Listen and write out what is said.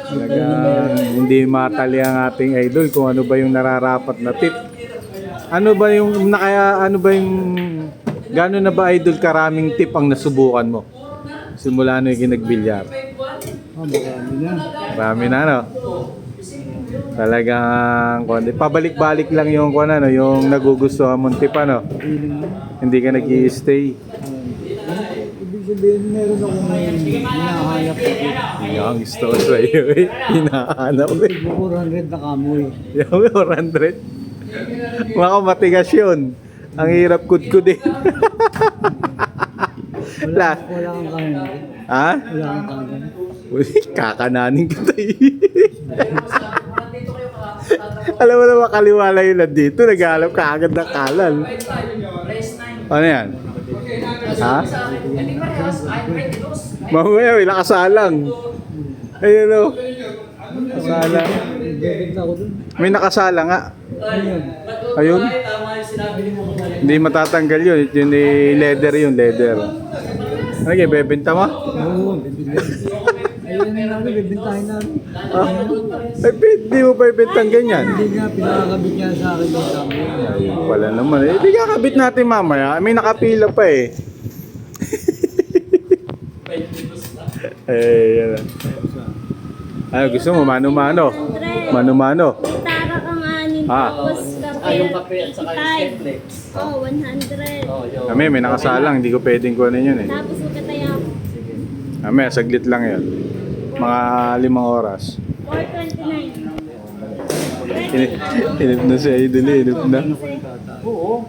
Talagang hindi matali ang ating idol kung ano ba yung nararapat na tip. Ano ba yung gano'n na ba idol karaming tip ang nasubukan mo? Simula na yung ginagbilyar. Marami na. Marami na, no? Talagang pabalik-balik lang yung yung nagugustuhan mong tip, ano? Hindi ka nag-i-stay. Ibig sabihin, meron akong hinahanap ko. Yung gusto ko sa iyo, eh. Hinahanap, eh. 400 na kamoy. Yung 400. Mga matigas yun. Ang hirap kudkudin. Wala kang kanin. Ha? Wala kang kanin. Kakananin kita eh. Alam mo naman kaliwala yun nandito. Naghahanap ka agad ng kalan. Ano yan? Ha? Mamaya may nakasalang. Ayun o. Nakasalang. Bebenta ko dun. May nakasala nga. Ayun. Hindi matatanggal yun. Yun leather yun, leather. Ano kaya, bebenta mo? Oo, bebenta. Ayun na namin, bebentahin namin. Ay, hindi mo pa ibentang ganyan. Hindi nga, pinakakabit niya sa akin yung kamoy. Ayun pala naman eh. Hindi kakabit natin mamaya. May nakapila pa eh. Yan. Ano gusto mo? Mano-mano? Mano-mano? Tara kang anin, Ah. tapos kape at saka staplex. Oh, 100. Kami, may nakasalang. Hindi ko pwedeng kunin yun eh. Tapos magkataya mo. Kami, saglit lang yun. Mga 5 oras. 429. Inip na si Idol eh. Inip na. Oo.